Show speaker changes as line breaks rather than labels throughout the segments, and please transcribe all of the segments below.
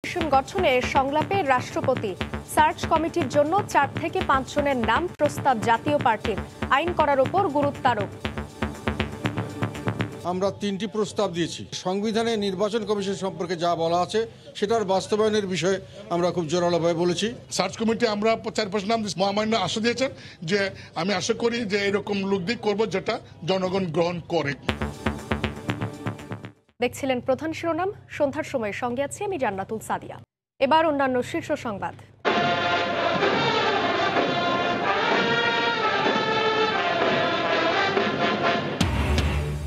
Commission গঠনে সংলাপে রাষ্ট্রপতি সার্চ কমিটির জন্য 4 থেকে 5 জনের নাম প্রস্তাব জাতীয় পার্টির আইন করার উপর গুরুত্ব আরোপ।
আমরা 3টি প্রস্তাব দিয়েছি। সংবিধানে নির্বাচন কমিশন সম্পর্কে যা বলা আছে সেটার বাস্তবায়নের বিষয়ে আমরা খুব জোরালোভাবে বলেছি।
সার্চ কমিটি আমরা 4-5 নাম মহামান্য আশা দিয়েছেন যে আমি আশা করি যে এরকম লোক দিয়ে করবো যেটা জনগণ গ্রহণ করে।
দেখছিলেন প্রধান শিরোনাম। সন্ধ্যার সময় সঙ্গে আছি আমি জান্নাতুল সাদিয়া। এবার অন্যান্য শীর্ষ সংবাদ।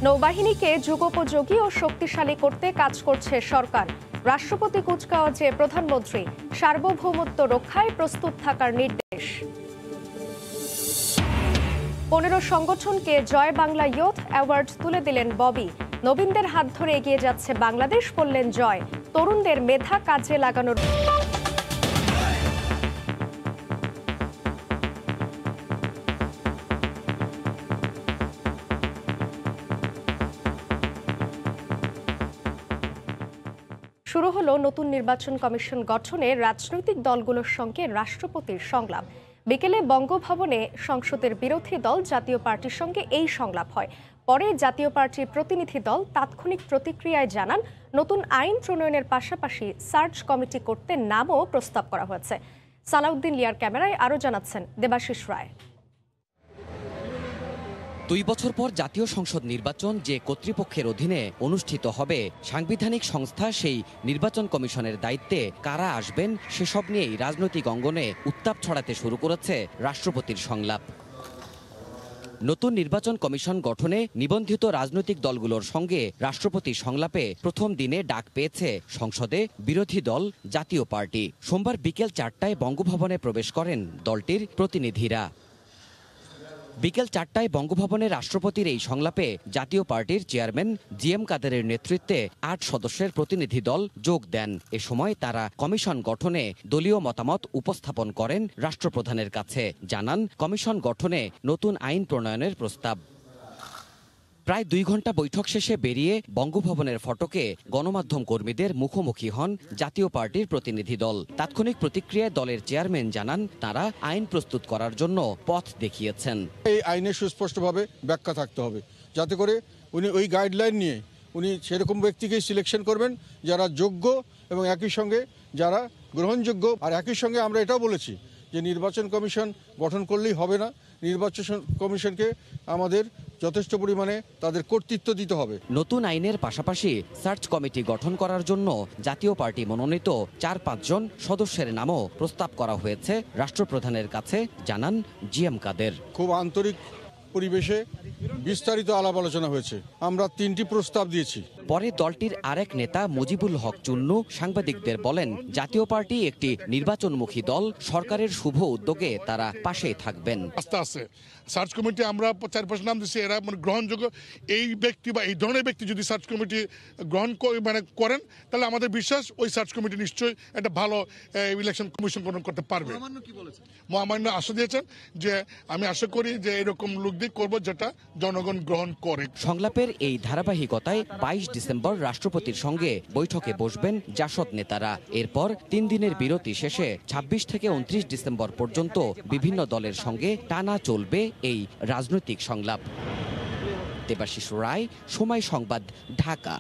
নৌবাহিনীকে যুগোপযোগী ও শক্তিশালী করতে কাজ করছে সরকার। রাষ্ট্রপতি কুচকাওয়াজে প্রধানমন্ত্রী সার্বভৌমত্ব রক্ষায় প্রস্তুত থাকার নির্দেশ। 15 সংগঠনকে জয় বাংলা ইয়ুথ অ্যাওয়ার্ড তুলে দিলেন ববি। নবীনদের হাত ধরে এগিয়ে যাচ্ছে বাংলাদেশ, বললেন জয়। তরুণদের মেধা কাজে লাগানোর শুরু হলো নতুন নির্বাচন কমিশন গঠনে রাজনৈতিক দলগুলোর সঙ্গে রাষ্ট্রপতির সংলাপ। বিকেলে বঙ্গভবনে সংসদের বিরোধী দল জাতীয় পার্টির সঙ্গে এই সংলাপ হয়। পরে জাতীয় পার্টির প্রতিনিধি দল তাৎক্ষণিক প্রতিক্রিয়ায় জানান, নতুন আইন প্রণয়নের পাশাপাশি সার্চ কমিটি করতে নামও প্রস্তাব করা হয়েছে। সালাউদ্দিন লিয়ার ক্যামেরায় আরও জানাচ্ছেন দেবাশিস রায়।
2 বছর পর জাতীয় সংসদ নির্বাচন যে কর্তৃপক্ষের অধীনে অনুষ্ঠিত হবে, সাংবিধানিক সংস্থা সেই নির্বাচন কমিশনের দায়িত্বে কারা আসবেন সেসব নিয়েই রাজনৈতিক অঙ্গনে উত্তাপ ছড়াতে শুরু করেছে রাষ্ট্রপতির সংলাপ। নতুন নির্বাচন কমিশন গঠনে নিবন্ধিত রাজনৈতিক দলগুলোর সঙ্গে রাষ্ট্রপতি সংলাপে প্রথম দিনে ডাক পেয়েছে সংসদে বিরোধী দল জাতীয় পার্টি। সোমবার বিকেল 4টায় বঙ্গভবনে প্রবেশ করেন দলটির প্রতিনিধিরা। বিকেল 4টায় বঙ্গভবনে রাষ্ট্রপতির এই সংলাপে জাতীয় পার্টির চেয়ারম্যান জিএম কাদেরের নেতৃত্বে 8 সদস্যের প্রতিনিধি দল যোগ দেন। এ সময় তারা কমিশন গঠনে দলীয় মতামত উপস্থাপন করেন রাষ্ট্রপ্রধানের কাছে। জানান কমিশন গঠনে নতুন আইন প্রণয়নের প্রস্তাব। প্রায় 2 ঘন্টা বৈঠক শেষে বেরিয়ে বঙ্গভবনের ফটকে গণমাধ্যম কর্মীদের মুখোমুখি হন জাতীয় পার্টির প্রতিনিধি দল। তাৎক্ষণিক প্রতিক্রিয়ায় দলের চেয়ারম্যান জানান, তারা আইন প্রস্তুত করার জন্য পথ দেখিয়েছেন।
এই আইনে সুস্পষ্টভাবে ব্যাখ্যা থাকতে হবে, যাতে করে উনি ওই গাইডলাইন নিয়ে উনি সেরকম ব্যক্তিকেই সিলেকশন করবেন যারা যোগ্য এবং একই সঙ্গে যারা গ্রহণযোগ্য। আর একই সঙ্গে আমরা এটাও বলেছি যে নির্বাচন কমিশন গঠন করলেই হবে না, নির্বাচন কমিশনকে আমাদের যথেষ্ট পরিমাণে তাদের কর্তৃত্ব দিতে হবে।
নতুন আইনের পাশাপাশি সার্চ কমিটি গঠন করার জন্য জাতীয় পার্টি মনোনীত 4-5 জন সদস্যের নামও প্রস্তাব করা হয়েছে রাষ্ট্রপ্রধানের কাছে, জানান জিএম কাদের।
খুব আন্তরিক পরিবেশে বিস্তারিত আলাপ আলোচনা হয়েছে। আমরা 3টি প্রস্তাব দিয়েছি।
পরে দলটির আরেক নেতা মুজিবুল হক চুন্নু সাংবাদিকদের বলেন, জাতীয় পার্টি একটি নির্বাচনমুখী দল, সরকারের শুভ উদ্যোগে তারা পাশেই থাকবেন।
আস্তে আস্তে সার্চ কমিটি আমরা 4-5 নাম দিচ্ছি, এরা গ্রহণযোগ্য এই ব্যক্তি বা এই ধরনের ব্যক্তি যদি সার্চ কমিটি গ্রহণ করেন, তাহলে আমাদের বিশ্বাস ওই সার্চ কমিটি নিশ্চয়ই একটা ভালো ইলেকশন কমিশন গঠন করতে পারবে। মহামান্য আশা দিয়েছেন যে আমি আশা করি যে এরকম লোক দিয়ে করবো যেটা জনগণ গ্রহণ করে।
সংলাপের এই ধারাবাহিকতায় 22 ডিসেম্বর রাষ্ট্রপতির সঙ্গে বৈঠকে বসবেন জাসদ নেতারা। এরপর 3 দিনের বিরতি শেষে 26 থেকে 29 ডিসেম্বর পর্যন্ত বিভিন্ন দলের সঙ্গে টানা চলবে এই রাজনৈতিক সংলাপ। দেবাশিস রায়, সময় সংবাদ, ঢাকা।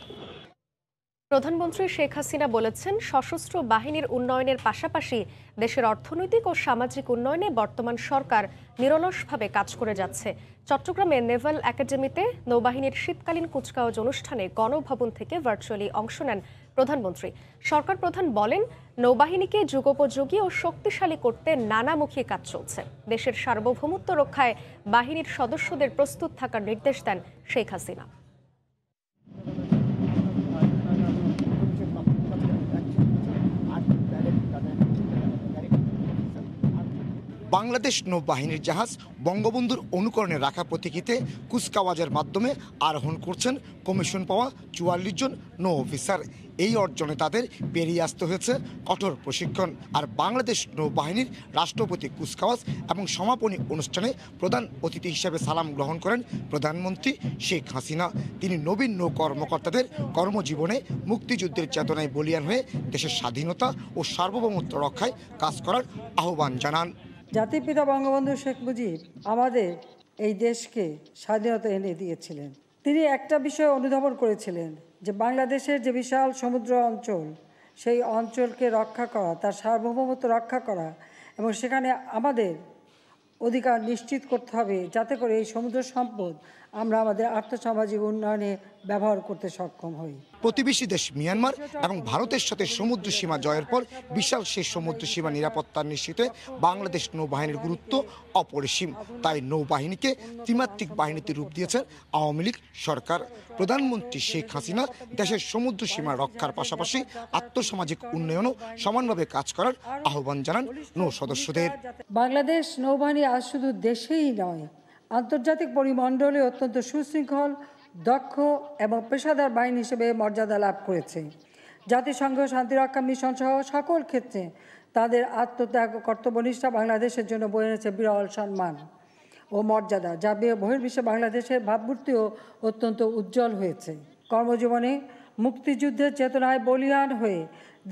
প্রধানমন্ত্রী শেখ হাসিনা বলেছেন, সশস্ত্র বাহিনীর উন্নয়নের পাশাপাশি দেশের অর্থনৈতিক ও সামাজিক উন্নয়নে বর্তমান সরকার নিরলসভাবে কাজ করে যাচ্ছে। চট্টগ্রামে নেভাল একাডেমিতে নৌবাহিনীর শীতকালীন কুচকাওয়াজ অনুষ্ঠানে গণভবন থেকে ভার্চুয়ালি অংশ নেন প্রধানমন্ত্রী। সরকার প্রধান বলেন, নৌবাহিনীকে যুগোপযোগী ও শক্তিশালী করতে নানামুখী কাজ চলছে। দেশের সার্বভৌমত্ব রক্ষায় বাহিনীর সদস্যদের প্রস্তুত থাকার নির্দেশ দেন শেখ হাসিনা।
বাংলাদেশ নৌবাহিনীর জাহাজ বঙ্গবন্ধুর অনুকরণে রাখা প্রতীকীতে কুচকাওয়াজের মাধ্যমে আরোহণ করছেন কমিশন পাওয়া 44 জন নৌ অফিসার। এই অর্জনে তাদের পেরিয়ে আসতে হয়েছে কঠোর প্রশিক্ষণ। আর বাংলাদেশ নৌবাহিনীর রাষ্ট্রপতি কুচকাওয়াজ এবং সমাপনী অনুষ্ঠানে প্রধান অতিথি হিসেবে সালাম গ্রহণ করেন প্রধানমন্ত্রী শেখ হাসিনা। তিনি নবীন নৌ কর্মকর্তাদের কর্মজীবনে মুক্তিযুদ্ধের চেতনায় বলিয়ান হয়ে দেশের স্বাধীনতা ও সার্বভৌমত্ব রক্ষায় কাজ করার আহ্বান জানান।
জাতির পিতা বঙ্গবন্ধু শেখ মুজিব আমাদের এই দেশকে স্বাধীনতা এনে দিয়েছিলেন। তিনি একটা বিষয় অনুধাবন করেছিলেন যে বাংলাদেশের যে বিশাল সমুদ্র অঞ্চল, সেই অঞ্চলকে রক্ষা করা, তার সার্বভৌমত্ব রক্ষা করা এবং সেখানে আমাদের অধিকার নিশ্চিত করতে হবে যাতে করে এই সমুদ্র সম্পদ আমরা আমাদের আর্থসামাজিক উন্নয়নে ব্যবহার করতে সক্ষম হই।
প্রতিবেশী দেশ মিয়ানমার এবং ভারতের সাথে সমুদ্র সীমা জয়ের পর বিশাল সেই সমুদ্র সীমা নিরাপত্তা নিশ্চিতে বাংলাদেশ নৌবাহিনীর গুরুত্ব অপরিসীম। তাই নৌবাহিনীকে ত্রিমাত্রিক বাহিনীতে রূপ দিয়েছেন আওয়ামী লীগ সরকার। প্রধানমন্ত্রী শেখ হাসিনা দেশের সমুদ্র সীমা রক্ষার পাশাপাশি আর্থসামাজিক উন্নয়নও সমানভাবে কাজ করার আহ্বান জানান নৌ সদস্যদের।
বাংলাদেশ নৌবাহিনী আজ শুধু দেশেই নয়, আন্তর্জাতিক পরিমণ্ডলে অত্যন্ত সুশৃঙ্খল, দক্ষ এবং পেশাদার বাহিনী হিসেবে মর্যাদা লাভ করেছে। জাতিসংঘ শান্তিরক্ষা মিশন সহ সকল ক্ষেত্রে তাদের আত্মত্যাগ ও কর্তব্যনিষ্ঠা বাংলাদেশের জন্য বয়ে এনেছে বিরল সম্মান ও মর্যাদা, যা বহির্বিশ্বে বাংলাদেশের ভাবমূর্তিও অত্যন্ত উজ্জ্বল হয়েছে। কর্মজীবনে মুক্তিযুদ্ধের চেতনায় বলিয়ান হয়ে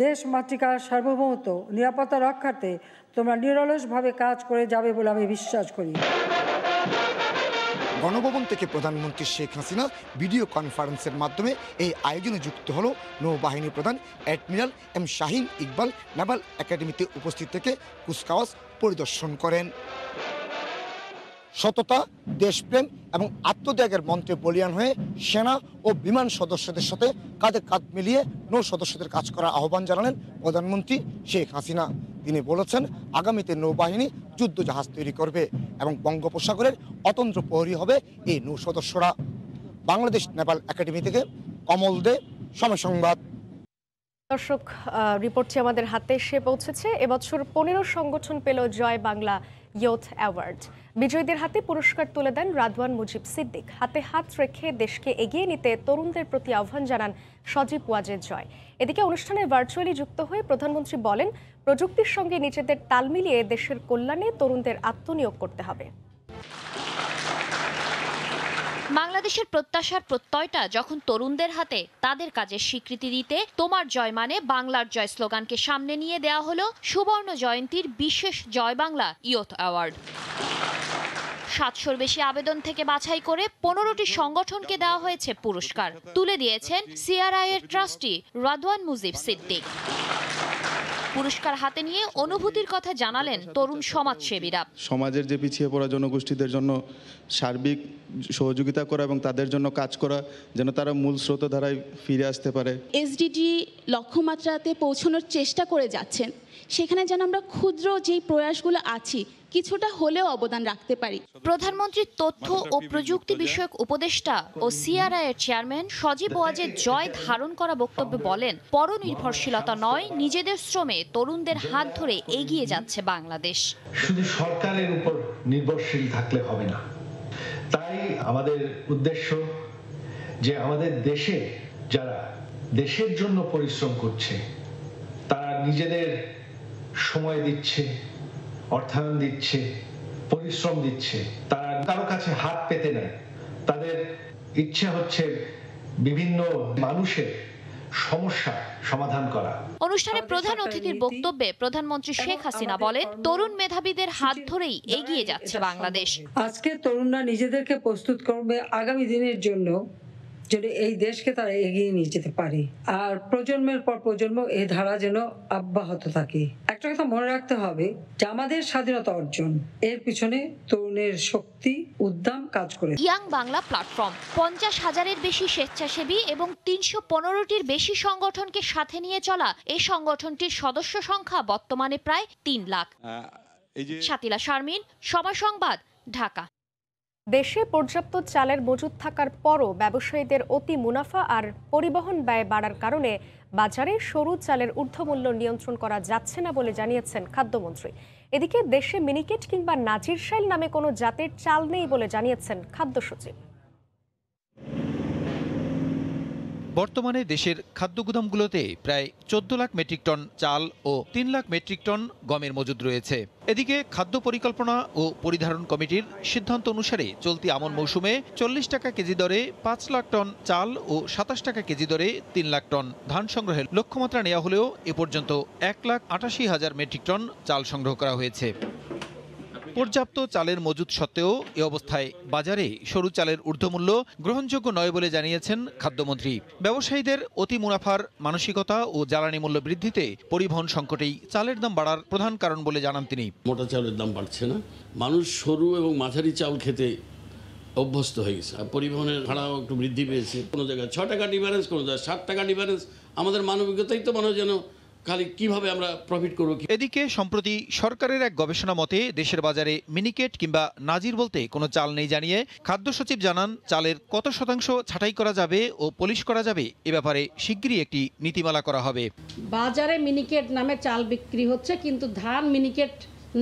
দেশ মাতৃকার সার্বভৌমত্ব নিরাপত্তা রক্ষার্থে তোমরা নিরলসভাবে কাজ করে যাবে বলে আমি বিশ্বাস করি।
গণভবন থেকে প্রধানমন্ত্রী শেখ হাসিনা ভিডিও কনফারেন্সের মাধ্যমে এই আয়োজনে যুক্ত হল নৌবাহিনী প্রধান অ্যাডমিরাল এম শাহিন ইকবাল নেভাল একাডেমিতে উপস্থিত থেকে কুচকাওয়াজ পরিদর্শন করেন। সততা, দেশপ্রেম এবং আত্মত্যাগের মন্ত্রে বলিয়ান হয়ে সেনা ও বিমান সদস্যদের সাথে কাঁধে কাঁধ মিলিয়ে নৌ সদস্যদের কাজ করার আহ্বান জানালেন প্রধানমন্ত্রী শেখ হাসিনা। তিনি বলেছেন, আগামীতে নৌবাহিনী যুদ্ধ জাহাজ তৈরি করবে এবং বঙ্গোপসাগরের অতন্ত্র প্রহরী হবে এই নৌ সদস্যরা। বাংলাদেশ নেভাল একাডেমি থেকে কমল দে, সময় সংবাদ।
দর্শক, রিপোর্টটি আমাদের হাতে এসে পৌঁছেছে। এবছর 15 সংগঠন পেল জয় বাংলা ইয়ুথ অ্যাওয়ার্ড। বিজয়ীদের হাতে পুরস্কার তুলে দেন রাদওয়ান মুজিব সিদ্দিক। হাতে হাত রেখে দেশকে এগিয়ে নিতে তরুণদের প্রতি আহ্বান জানান সজীব ওয়াজেদ জয়। এদিকে অনুষ্ঠানে ভার্চুয়ালি যুক্ত হয়ে প্রধানমন্ত্রী বলেন, প্রযুক্তির সঙ্গে নিজেদের তাল মিলিয়ে দেশের কল্যাণে তরুণদের আত্মনিয়োগ করতে হবে।
বাংলাদেশের প্রত্যাশার প্রত্যয়টা যখন তরুণদের হাতে, তাদের কাজের স্বীকৃতি দিতে তোমার জয় মানে বাংলার জয় স্লোগানকে সামনে নিয়ে দেওয়া হলো সুবর্ণ জয়ন্তীর বিশেষ জয় বাংলা ইয়ুথ অ্যাওয়ার্ড। 700-র বেশি আবেদন থেকে বাছাই করে 15টি সংগঠনকে দেওয়া হয়েছে পুরস্কার। তুলে দিয়েছেন সিআরআই এর ট্রাস্টি রাদওয়ান মুজিব সিদ্দিক। পুরস্কার হাতে নিয়ে অনুভূতির কথা জানালেন তরুণ সমাজসেবীরা।
সমাজের যে পিছিয়ে পড়া জনগোষ্ঠীদের জন্য সার্বিক সহযোগিতা করা এবং তাদের জন্য কাজ করা, যেন তারা মূল স্রোতধারায় ফিরে আসতে পারে।
এসডিজি লক্ষ্যমাত্রাতে পৌঁছানোর চেষ্টা করে যাচ্ছেন, সেখানে যেন আমরা ক্ষুদ্র যেই প্রয়াসগুলো আছি কিছুটা হলেও অবদান রাখতে পারি।
প্রধানমন্ত্রীর তথ্য ও প্রযুক্তি বিষয়ক উপদেষ্টা ও সিআরআই এর চেয়ারম্যান সজীব ওয়াজেদ জয় ধারণ করা বক্তব্যে বলেন, পরনির্ভরশীলতা নয়, নিজেদের শ্রমে তরুণদের হাত ধরে এগিয়ে যাচ্ছে বাংলাদেশ।
শুধু সরকারের উপর নির্ভরশীল থাকলে হবে না। তাই আমাদের উদ্দেশ্য যে আমাদের দেশে যারা দেশের জন্য পরিশ্রম করছে, তারা নিজেদের সময় দিচ্ছে, অর্থায়ন দিচ্ছে, পরিশ্রম দিচ্ছে, তারা কারো কাছে হাত পেতে নেয়। তাদের ইচ্ছা হচ্ছে বিভিন্ন মানুষের সমস্যা সমাধান করা।
অনুষ্ঠানে প্রধান অতিথির বক্তব্যে প্রধানমন্ত্রী শেখ হাসিনা বলেন, তরুণ মেধাবীদের হাত ধরেই এগিয়ে যাচ্ছে বাংলাদেশ।
আজকে তরুণরা নিজেদেরকে প্রস্তুত করবে আগামী দিনের জন্য, যেন এই দেশকে তারা এগিয়ে নিয়ে যেতে পারে। আর প্রজন্মের পর প্রজন্ম এই ধারা যেন অব্যাহত থাকে। একটা কথা মনে রাখতে হবে যে আমাদের স্বাধীনতা অর্জন, এর পিছনে তরুণের শক্তি, উদ্যম কাজ করে।
ইয়াং বাংলা প্ল্যাটফর্ম 50,000-এর বেশি স্বেচ্ছাসেবী এবং 315-টির বেশি সংগঠনকে সাথে নিয়ে চলা এই সংগঠনটির সদস্য সংখ্যা বর্তমানে প্রায় 3 লাখ। শাতিলা শারমিন, সময় সংবাদ, ঢাকা।
দেশে পর্যাপ্ত চালের মজুদ থাকার পরও ব্যবসায়ীদের অতি মুনাফা আর পরিবহন ব্যয় বাড়ার কারণে বাজারে সরু চালের ঊর্ধ্বমূল্য নিয়ন্ত্রণ করা যাচ্ছে না বলে জানিয়েছেন খাদ্যমন্ত্রী। এদিকে দেশে মিনিকেট কিংবা নাজিরশাইল নামে কোনো জাতের চাল নেই বলে জানিয়েছেন খাদ্য সচিব।
বর্তমানে দেশের খাদ্য গুদামগুলোতে প্রায় 14 লাখ মেট্রিক টন চাল ও 3 লাখ মেট্রিক টন গমের মজুদ রয়েছে। এদিকে খাদ্য পরিকল্পনা ও পরিধারণ কমিটির সিদ্ধান্ত অনুসারে চলতি আমন মৌসুমে 40 টাকা কেজি দরে 5 লাখ টন চাল ও 27 টাকা কেজি দরে 3 লাখ টন ধান সংগ্রহের লক্ষ্যমাত্রা নেওয়া হলেও এ পর্যন্ত 1,88,000 মেট্রিক টন চাল সংগ্রহ করা হয়েছে। পর্যাপ্ত চালের মজুদ সত্ত্বেও এ অবস্থায় বাজারে সরু চালের ঊর্ধ্বমূল্য গ্রহণযোগ্য নয় বলে জানিয়েছেন খাদ্যমন্ত্রী। ব্যবসায়ীদের অতি মুনাফার মানসিকতা ও জ্বালানি মূল্য বৃদ্ধিতে পরিবহন সংকটেই চালের দাম বাড়ার প্রধান কারণ বলে জানান তিনি।
মোটা চালের দাম বাড়ছে না, মানুষ সরু এবং মাঝারি চাল খেতে অভ্যস্ত হয়ে গেছে। পরিবহনের ভাড়াও একটু বৃদ্ধি পেয়েছে, কোনো জায়গায় 6 টাকা ডিফারেন্স, কোনো জায়গায় 7 টাকা ডিফারেন্স। আমাদের মানবিকতাই তো মনে যেন খালি কিভাবে আমরা প্রফিট করব।
এদিকে সম্প্রতি সরকারের এক গবেষণা মতে দেশের বাজারে মিনিকেট কিংবা নাজির বলতে কোনো চাল নেই জানিয়ে খাদ্য সচিব জানান, চালের কত শতাংশ ছাঁটাই করা যাবে ও পলিশ করা যাবে এ ব্যাপারে শিগগিরই একটি নীতিমালা করা হবে।
বাজারে মিনিকেট নামে চাল বিক্রি হচ্ছে, কিন্তু ধান মিনিকেট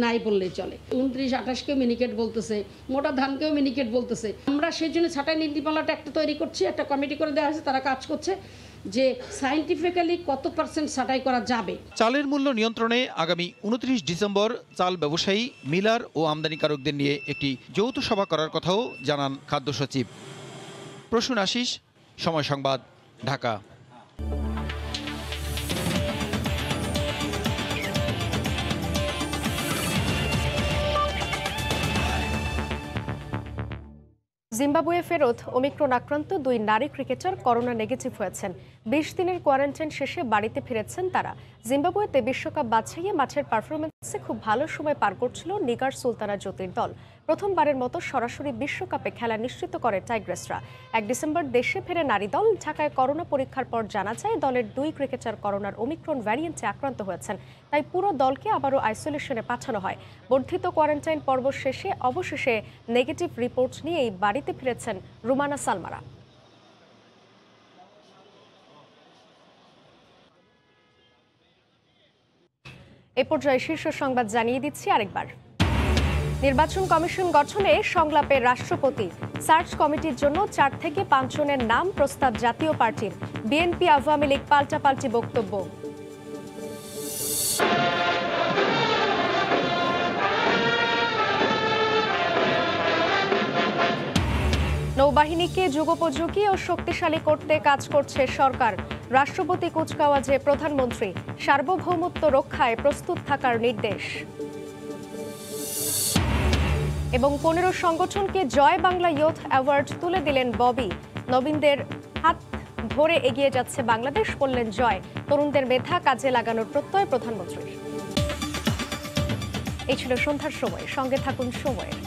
নাই বললেই চলে। 29-28কে মিনিকেট বলতেছে, মোটা ধানকেও মিনিকেট বলতেছে। আমরা সেই জন্য ছাঁটাই নীতিমালাটা একটা তৈরি করছি, একটা কমিটি করে দেওয়া হয়েছে, তারা কাজ করছে যে সায়েন্টিফিক্যালি কত % ছাঁটাই করা যাবে।
চালের মূল্য নিয়ন্ত্রণে আগামী 29 ডিসেম্বর চাল ব্যবসায়ী, মিলার ও আমদানিকারকদের নিয়ে একটি যৌথ সভা করার কথাও জানান খাদ্য সচিব। প্রসূন আশিস, সময় সংবাদ, ঢাকা।
জিম্বাবুয়ে ফেরত ওমিক্রন আক্রান্ত 2 নারী ক্রিকেটার করোনা নেগেটিভ হয়েছেন। 20 দিনের কোয়ারেন্টাইন শেষে বাড়িতে ফিরেছেন তারা। জিম্বাবুয়েতে বিশ্বকাপ বাছাইয়ে মাঠের পারফরমেন্সে খুব ভালো সময় পার করছিল নিগার সুলতানা জ্যোতির দল। প্রথমবারের মতো সরাসরি বিশ্বকাপে খেলা নিশ্চিত করে টাইগ্রেসরা। 1 ডিসেম্বর দেশে ফেরে নারী দল। ঢাকায় করোনা পরীক্ষার পর জানা যায় দলের 2 ক্রিকেটার করোনার ওমিক্রন ভ্যারিয়েন্টে আক্রান্ত হয়েছেন, তাই পুরো দলকে আবারও আইসোলেশনে পাঠানো হয়। বর্ধিত কোয়ারেন্টাইন পর্ব শেষে অবশেষে নেগেটিভ রিপোর্ট নিয়েই বাড়িতে ফিরেছেন রুমানা সালমারা। এ পর্যায়ে শীর্ষ সংবাদ জানিয়ে দিচ্ছি আরেকবার। নির্বাচন কমিশন গঠনে সংলাপে রাষ্ট্রপতি। সার্চ কমিটির জন্য 4 থেকে 5 জনের নাম প্রস্তাব জাতীয় পার্টির। বিএনপি আওয়ামী লীগ পাল্টাপাল্টি বক্তব্য। নৌবাহিনীকে যুগোপযোগী ও শক্তিশালী করতে কাজ করছে সরকার। রাষ্ট্রপতি কুচকাওয়াজে প্রধানমন্ত্রী সার্বভৌমত্ব রক্ষায় প্রস্তুত থাকার নির্দেশ। এবং 15 সংগঠনকে জয় বাংলা ইয়ুথ অ্যাওয়ার্ড তুলে দিলেন ববি। নবীনদের হাত ধরে এগিয়ে যাচ্ছে বাংলাদেশ, বললেন জয়। তরুণদের মেধা কাজে লাগানোর প্রত্যয় প্রধানমন্ত্রীর। এই ছিল সন্ধ্যার সময়, সঙ্গে থাকুন সময়ের।